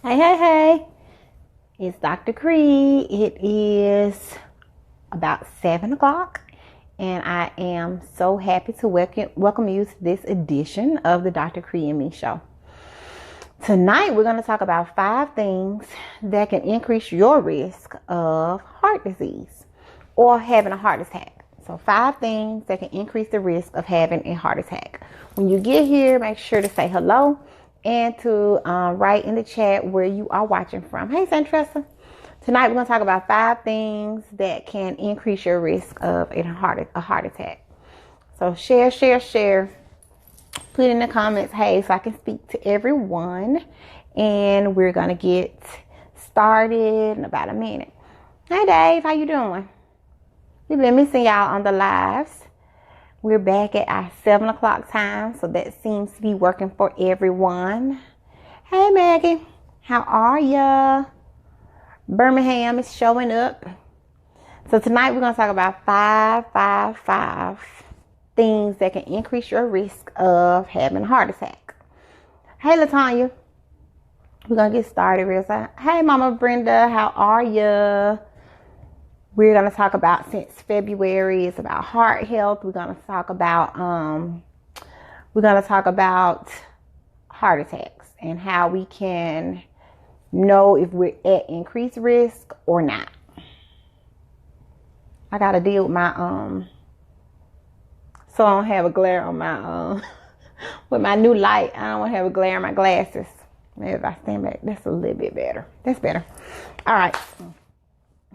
Hey. It's Dr. Kre. It is about 7 o'clock, and I am so happy to welcome you to this edition of the Dr. Kre and Me show. Tonight, we're going to talk about 5 things that can increase your risk of heart disease or having a heart attack. So 5 things that can increase the risk of having a heart attack. When you get here, make sure to say hello and to write in the chat where you are watching from. Hey, Santressa. Tonight, we're going to talk about 5 things that can increase your risk of a heart attack. So share. Put in the comments, hey, so I can speak to everyone. And we're going to get started in about a minute. Hey, Dave, how you doing? We've been missing y'all on the lives. We're back at our 7 o'clock time, so that seems to be working for everyone. Hey, Maggie, how are ya? Birmingham is showing up. So tonight we're going to talk about five things that can increase your risk of having a heart attack. Hey, LaTanya, we're going to get started real soon. Hey, Mama Brenda, how are ya? We're going to talk about, since February is about heart health, we're going to talk about heart attacks and how we can know if we're at increased risk or not. I got to deal with my so I don't have a glare on my with my new light. I don't want to have a glare on my glasses. Maybe if I stand back, that's a little bit better. That's better. All right.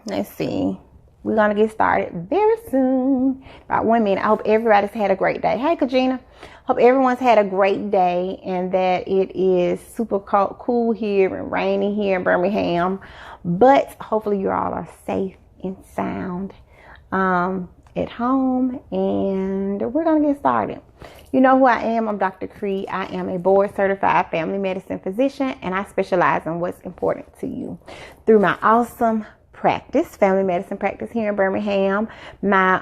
Let's see. We're going to get started very soon. About 1 minute. I hope everybody's had a great day. Hey, Kajina. Hope everyone's had a great day and that it is super cool here and rainy here in Birmingham. But hopefully you all are safe and sound at home. And we're going to get started. You know who I am. I'm Dr. Kre. I am a board certified family medicine physician, and I specialize in what's important to you through my awesome family medicine practice here in Birmingham, my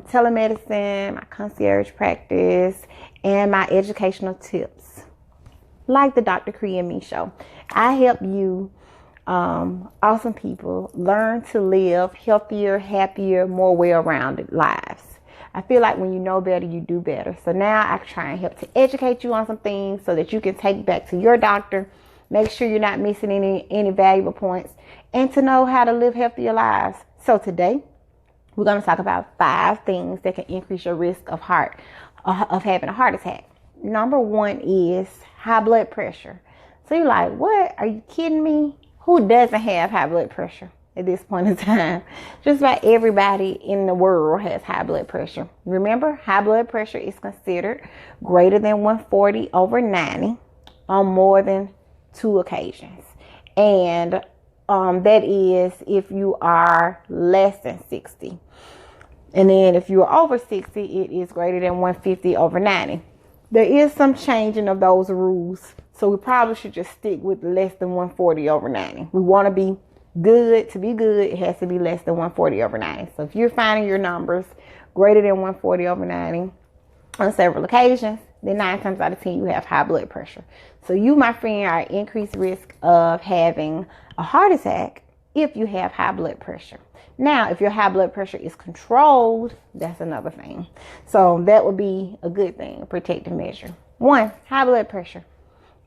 telemedicine, my concierge practice, and my educational tips, like the Dr. Kre and Me show. I help you, awesome people, learn to live healthier, happier, more well-rounded lives. I feel like when you know better, you do better. So now I try and help to educate you on some things so that you can take back to your doctor. Make sure you're not missing any valuable points, and to know how to live healthier lives. So today, we're going to talk about 5 things that can increase your risk of having a heart attack. Number 1 is high blood pressure. So you're like, what? Are you kidding me? Who doesn't have high blood pressure at this point in time? Just about everybody in the world has high blood pressure. Remember, high blood pressure is considered greater than 140/90 on more than 2 occasions. And that is if you are less than 60. And then if you are over 60, it is greater than 150/90. There is some changing of those rules. So we probably should just stick with less than 140/90. We want to be good. To be good, it has to be less than 140/90. So if you're finding your numbers greater than 140/90 on several occasions, then 9 times out of 10 you have high blood pressure. So you, my friend, are at increased risk of having a heart attack if you have high blood pressure. Now, if your high blood pressure is controlled, that's another thing. So that would be a good thing, a protective measure. 1, high blood pressure.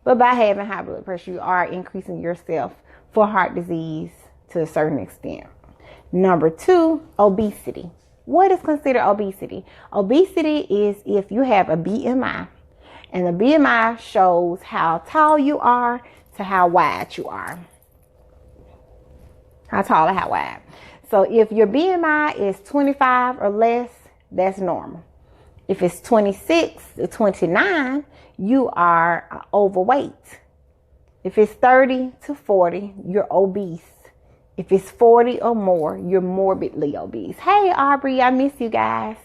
But by having high blood pressure, you are increasing yourself for heart disease to a certain extent. Number 2, obesity. What is considered obesity? Obesity is if you have a BMI, and the BMI shows how tall you are to how wide you are. How tall or how wide. So if your BMI is 25 or less, that's normal. If it's 26 to 29, you are overweight. If it's 30 to 40, you're obese. If it's 40 or more, you're morbidly obese. Hey, Aubrey, I miss you guys.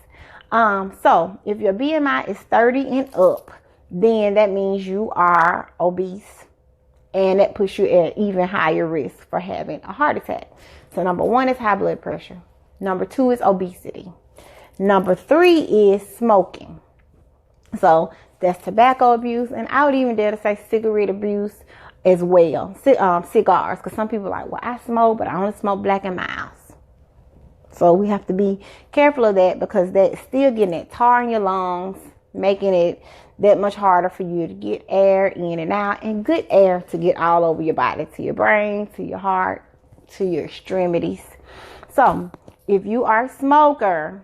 So if your BMI is 30 and up, then that means you are obese. And that puts you at even higher risk for having a heart attack. So number 1 is high blood pressure. Number 2 is obesity. Number 3 is smoking. So that's tobacco abuse. And I would even dare to say cigarette abuse. as well. Cigars, because some people are like, well, I smoke, but I only smoke Black and Milds. So we have to be careful of that, because that's still getting that tar in your lungs, making it that much harder for you to get air in and out, and good air to get all over your body, to your brain, to your heart, to your extremities. So if you are a smoker,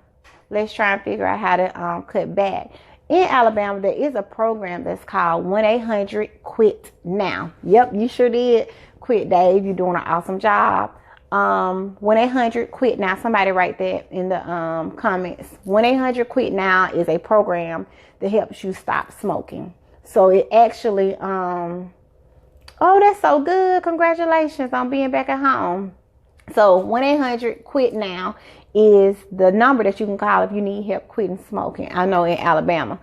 let's try and figure out how to cut back. In Alabama, there is a program that's called 1-800-QUIT-NOW. Yep, you sure did quit, Dave. You're doing an awesome job. 1-800-QUIT-NOW. Somebody write that in the comments. 1-800-QUIT-NOW is a program that helps you stop smoking. So it actually, oh, that's so good. Congratulations on being back at home. So 1-800-QUIT-NOW is the number that you can call if you need help quitting smoking. I know in Alabama,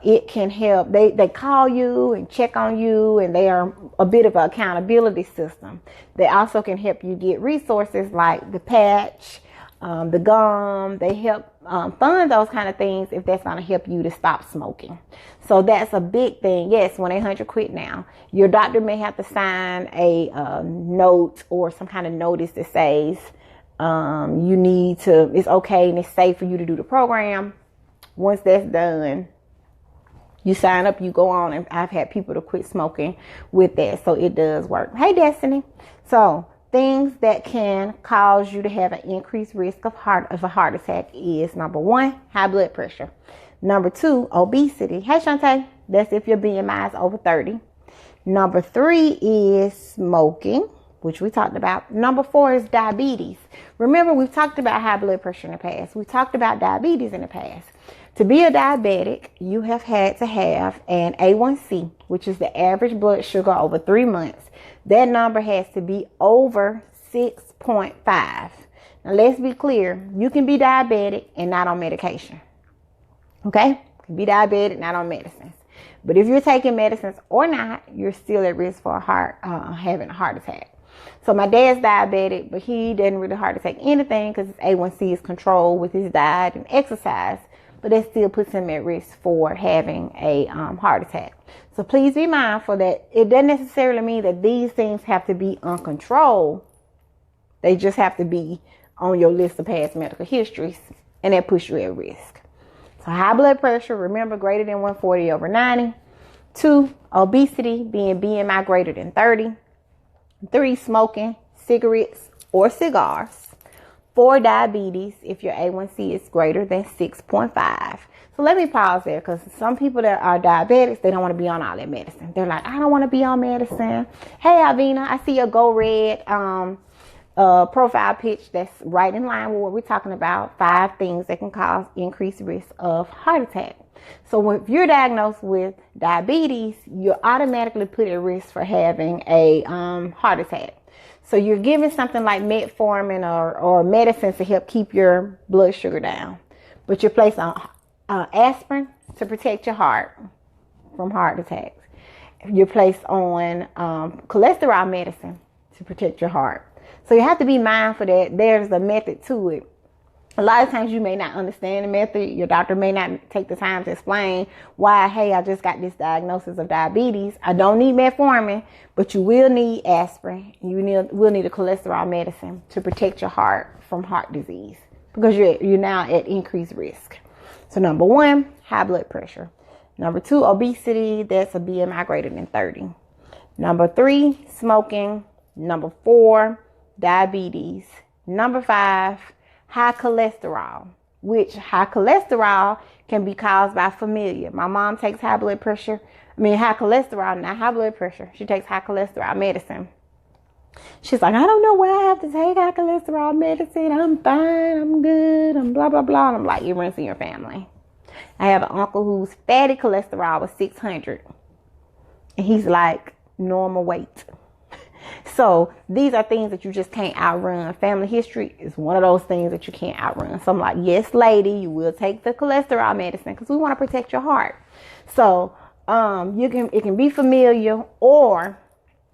it can help. They call you and check on you, and they are a bit of an accountability system. They also can help you get resources like the patch, the gum. They help fund those kind of things if that's going to help you to stop smoking. So that's a big thing. Yes, 1-800-QUIT-NOW. Your doctor may have to sign a note or some kind of notice that says you need to, it's okay and it's safe for you to do the program. Once that's done, you sign up, you go on, and I've had people to quit smoking with that. So it does work. Hey, Destiny. So things that can cause you to have an increased risk of a heart attack is, number 1, high blood pressure. Number 2, obesity. Hey, Shantae. That's if your BMI is over 30. Number 3 is smoking, which we talked about. Number 4 is diabetes. Remember, we've talked about high blood pressure in the past. We talked about diabetes in the past. To be a diabetic, you have had to have an A1C, which is the average blood sugar over 3 months. That number has to be over 6.5. Now, let's be clear. You can be diabetic and not on medication. Okay? You can be diabetic, not on medicines. But if you're taking medicines or not, you're still at risk for having a heart attack. So my dad's diabetic, but he didn't really heart attack anything because his A1C is controlled with his diet and exercise. But that still puts him at risk for having a heart attack. So please be mindful that it doesn't necessarily mean that these things have to be uncontrolled. They just have to be on your list of past medical histories, and that puts you at risk. So high blood pressure, remember, greater than 140/90. 2, obesity, being BMI greater than 30. 3, smoking, cigarettes or cigars. 4, diabetes, if your A1C is greater than 6.5. So let me pause there, because some people that are diabetics, they don't want to be on all that medicine. They're like, I don't want to be on medicine. Hey, Alvina, I see your Go Red profile pitch that's right in line with what we're talking about. 5 things that can cause increased risk of heart attack. So if you're diagnosed with diabetes, you're automatically put at risk for having a heart attack. So you're given something like metformin or medicines to help keep your blood sugar down. But you're placed on aspirin to protect your heart from heart attacks. You're placed on cholesterol medicine to protect your heart. So you have to be mindful that there's a method to it. A lot of times you may not understand the method. Your doctor may not take the time to explain why, hey, I just got this diagnosis of diabetes. I don't need metformin, but you will need aspirin. You will need a cholesterol medicine to protect your heart from heart disease, because you're now at increased risk. So number 1, high blood pressure. Number 2, obesity. That's a BMI greater than 30. Number 3, smoking. Number 4, diabetes. Number 5, high cholesterol, which high cholesterol can be caused by familiar. My mom takes high cholesterol, not high blood pressure. She takes high cholesterol medicine. She's like, I don't know why I have to take high cholesterol medicine. I'm fine. I'm good. I'm blah, blah, blah. And I'm like, it runs in your family. I have an uncle whose fatty cholesterol was 600. And he's like normal weight. So these are things that you just can't outrun. Family history is one of those things that you can't outrun. So I'm like, yes, lady, you will take the cholesterol medicine because we want to protect your heart. So it can be familial, or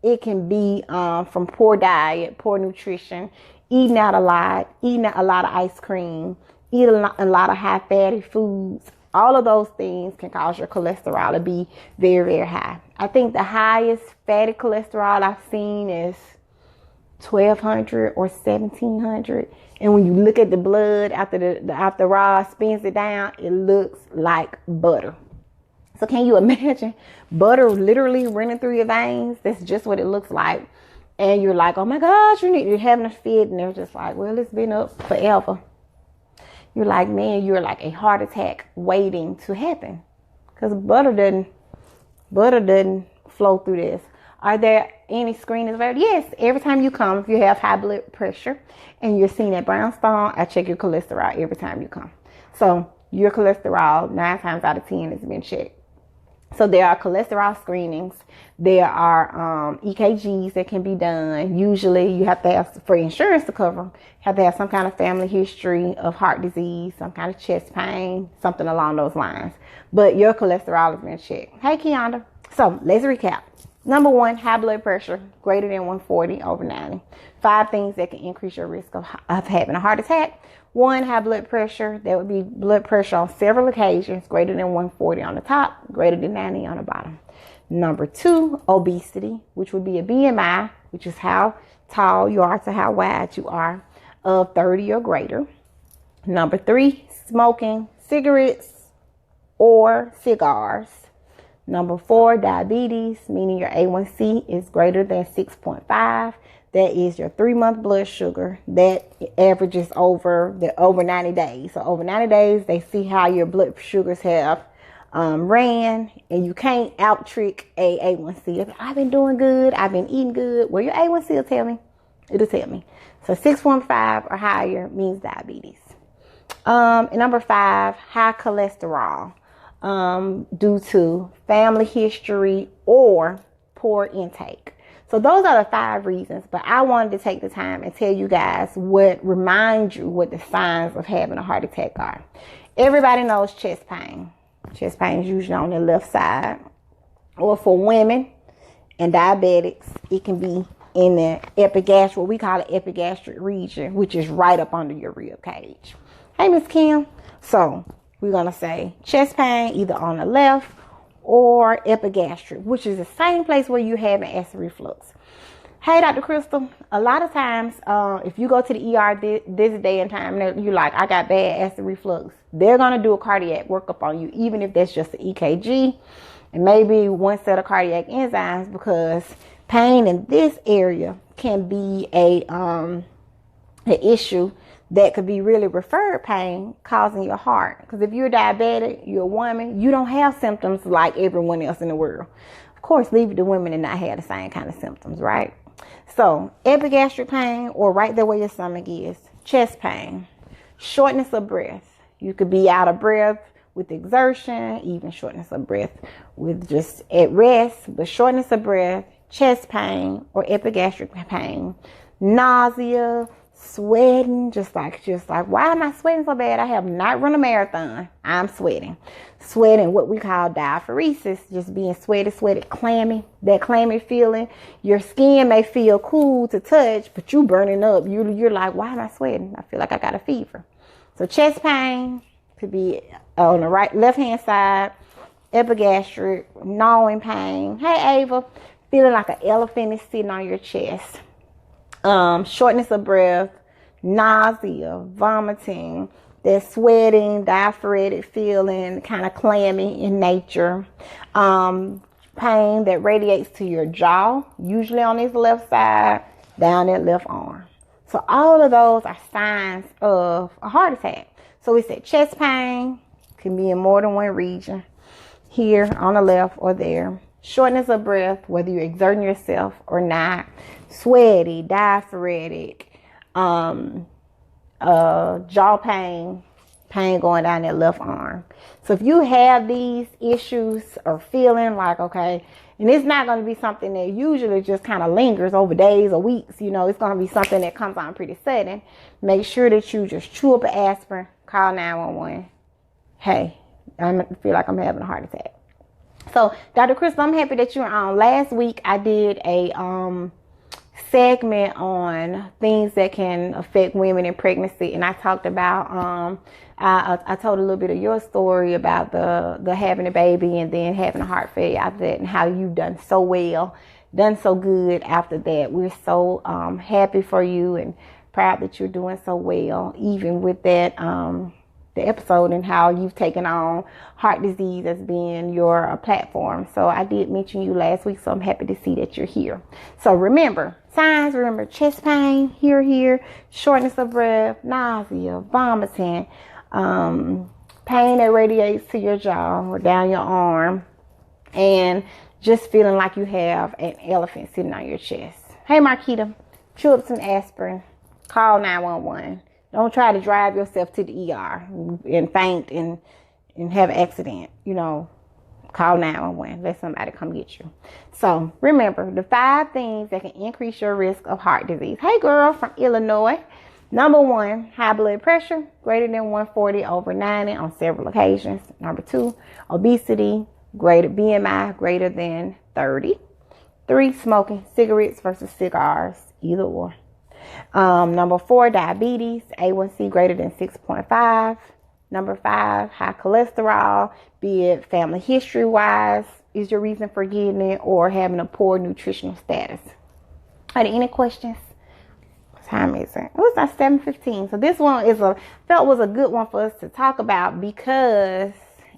it can be from poor diet, poor nutrition, eating out a lot, eating a lot of ice cream, eating a lot of high fatty foods, All of those things can cause your cholesterol to be very, very high. I think the highest fatty cholesterol I've seen is 1,200 or 1,700. And when you look at the blood after Ross spins it down, it looks like butter. So can you imagine butter literally running through your veins? That's just what it looks like. And you're like, oh my gosh, you're having a fit. And they're just like, well, it's been up forever. You're like, man, you're like a heart attack waiting to happen. Because butter doesn't flow through this. Are there any screenings available? Yes, every time you come, if you have high blood pressure and you're seeing that brownstone, I check your cholesterol every time you come. So your cholesterol, 9 times out of 10, has been checked. So there are cholesterol screenings. There are EKGs that can be done. Usually you have to have, for insurance to cover them, have to have some kind of family history of heart disease, some kind of chest pain, something along those lines. But your cholesterol has been checked. Hey, Keonda. So let's recap. Number 1, high blood pressure, greater than 140 over 90. 5 things that can increase your risk of having a heart attack. 1, high blood pressure. That would be blood pressure on several occasions, greater than 140 on the top, greater than 90 on the bottom. Number 2, obesity, which would be a BMI, which is how tall you are to how wide you are, of 30 or greater. Number 3, smoking cigarettes or cigars. Number 4, diabetes, meaning your A1C is greater than 6.5. That is your 3-month blood sugar that averages over 90 days. So over 90 days, they see how your blood sugars have ran, and you can't out trick a A1C. I've been doing good. I've been eating good. Well, your A1C will tell me. It'll tell me. So 6.5 or higher means diabetes. And number 5, high cholesterol due to family history or poor intake. So those are the 5 reasons, but I wanted to take the time and tell you guys remind you what the signs of having a heart attack are. Everybody knows chest pain. Chest pain is usually on the left side. Or for women and diabetics, it can be in the epigastric, what we call the epigastric region, which is right up under your rib cage. Hey, Miss Kim. So we're going to say chest pain either on the left or epigastric, which is the same place where you're having acid reflux. Hey, Dr. Crystal, a lot of times if you go to the ER this day and time, you're like, I got bad acid reflux. They're going to do a cardiac workup on you, even if that's just an EKG and maybe one set of cardiac enzymes, because pain in this area can be an issue that could be really referred pain causing your heart. Because if you're diabetic, you're a woman, you don't have symptoms like everyone else in the world. Of course, leave it to women and not have the same kind of symptoms, right? So epigastric pain, or right there where your stomach is. Chest pain, shortness of breath. You could be out of breath with exertion, even shortness of breath with just at rest, but shortness of breath, chest pain, or epigastric pain. Nausea, sweating, just like, why am I sweating so bad? I have not run a marathon. I'm sweating. Sweating, what we call diaphoresis, just being sweaty, clammy, that clammy feeling. Your skin may feel cool to touch, but you burning up. You're like, why am I sweating? I feel like I got a fever. So chest pain could be on the left-hand side, epigastric, gnawing pain. Hey, Ava, feeling like an elephant is sitting on your chest. Shortness of breath, nausea, vomiting, that sweating, diaphoretic feeling, kind of clammy in nature. Pain that radiates to your jaw, usually on this left side, down that left arm. So all of those are signs of a heart attack. So we said chest pain can be in more than one region, here on the left or there. Shortness of breath, whether you're exerting yourself or not. Sweaty, diaphoretic, jaw pain, pain going down that left arm. So if you have these issues or feeling like, okay, and it's not going to be something that usually just kind of lingers over days or weeks, it's going to be something that comes on pretty sudden. Make sure that you just chew up an aspirin, call 911. Hey, I feel like I'm having a heart attack. So, Dr. Chris, I'm happy that you're on. Last week, I did a segment on things that can affect women in pregnancy, and I talked about I told a little bit of your story about the having a baby and then having a heart failure after that, and how you've done so well, done so good after that. We're so happy for you and proud that you're doing so well, even with that the episode, and how you've taken on heart disease as being your platform. So I did mention you last week, so I'm happy to see that you're here. So remember signs, remember chest pain, here, shortness of breath, nausea, vomiting, pain that radiates to your jaw or down your arm, and just feeling like you have an elephant sitting on your chest. Hey Marquita, chew up some aspirin, call 911. Don't try to drive yourself to the ER and faint and have an accident. Call 911. Let somebody come get you. So remember the 5 things that can increase your risk of heart disease. Hey girl from Illinois. Number 1, high blood pressure greater than 140/90 on several occasions. Number 2, obesity, BMI greater than 30. 3, smoking cigarettes versus cigars, either or. Number 4, diabetes, A1C greater than 6.5. Number 5, high cholesterol, be it family history wise, is your reason for getting it, or having a poor nutritional status. Are there any questions? What time is it? Oh, it's not 7:15. So this one was a good one for us to talk about, because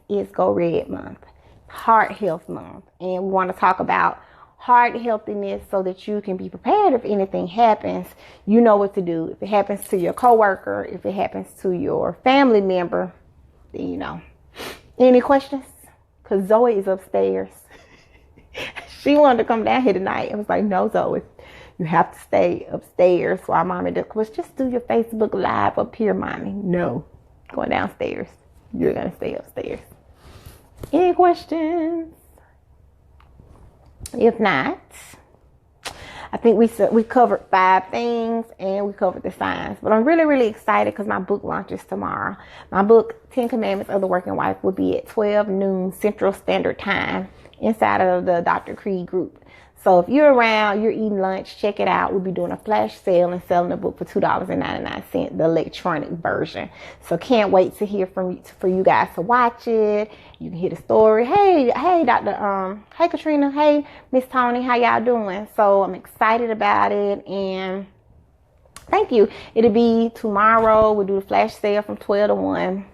it's Go Red Month, Heart Health Month, and we want to talk about heart healthiness so that you can be prepared if anything happens. You know what to do. If it happens to your coworker, if it happens to your family member, then you know. Any questions? Because Zoe is upstairs. She wanted to come down here tonight. I was like, no, Zoe, you have to stay upstairs while mommy does. Just do your Facebook Live up here, mommy. No, going downstairs. You're going to stay upstairs. Any questions? If not, I think we covered 5 things, and we covered the signs. But I'm really, really excited because my book launches tomorrow. My book, 10 Commandments of the Working Wife, will be at 12 noon Central Standard Time inside of the Dr. Kre group. So if you're around, you're eating lunch, check it out. We'll be doing a flash sale and selling the book for $2.99, the electronic version. So can't wait to hear for you guys to watch it. You can hear the story. Hey, Dr. Hey, Katrina. Hey, Miss Tony. How y'all doing? So I'm excited about it, and thank you. It'll be tomorrow. We'll do the flash sale from 12 to 1.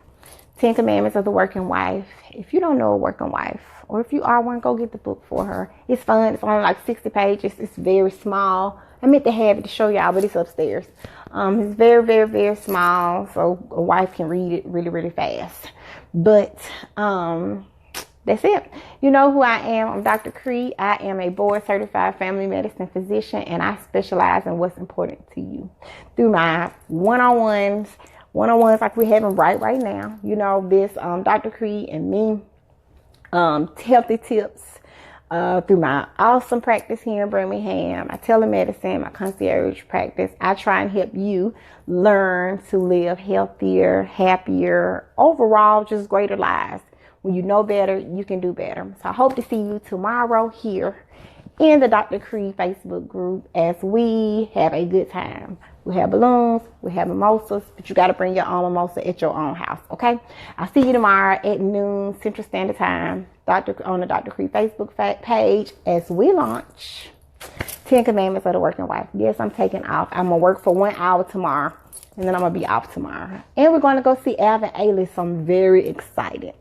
10 Commandments of the Working Wife. If you don't know a working wife, or if you are one, go get the book for her. It's fun. It's only like 60 pages. It's very small. I meant to have it to show y'all, but it's upstairs. It's very, very, very small, so a wife can read it really, really fast. But that's it. You know who I am. I'm Dr. Kre. I am a board-certified family medicine physician, and I specialize in what's important to you through my one-on-ones like we're having right now. This Dr. Kre and Me healthy tips through my awesome practice here in Birmingham, my telemedicine, my concierge practice. I try and help you learn to live healthier, happier, overall just greater lives. When you know better, you can do better. So I hope to see you tomorrow here in the Dr. Kre Facebook group as we have a good time. We have balloons, we have mimosas, but you got to bring your own mimosa at your own house, okay? I'll see you tomorrow at noon Central Standard Time on the Dr. Kre Facebook page as we launch 10 Commandments of the Working Wife. Yes, I'm taking off. I'm going to work for 1 hour tomorrow, and then I'm going to be off tomorrow. And we're going to go see Alvin Ailey, so I'm very excited.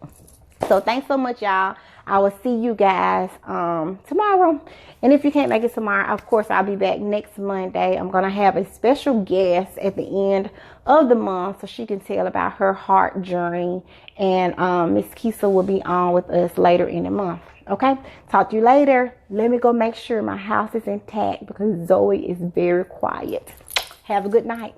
So thanks so much, y'all. I will see you guys tomorrow. And if you can't make it tomorrow, of course, I'll be back next Monday. I'm going to have a special guest at the end of the month so she can tell about her heart journey. And Miss Kisa will be on with us later in the month. Okay? Talk to you later. Let me go make sure my house is intact because Zoe is very quiet. Have a good night.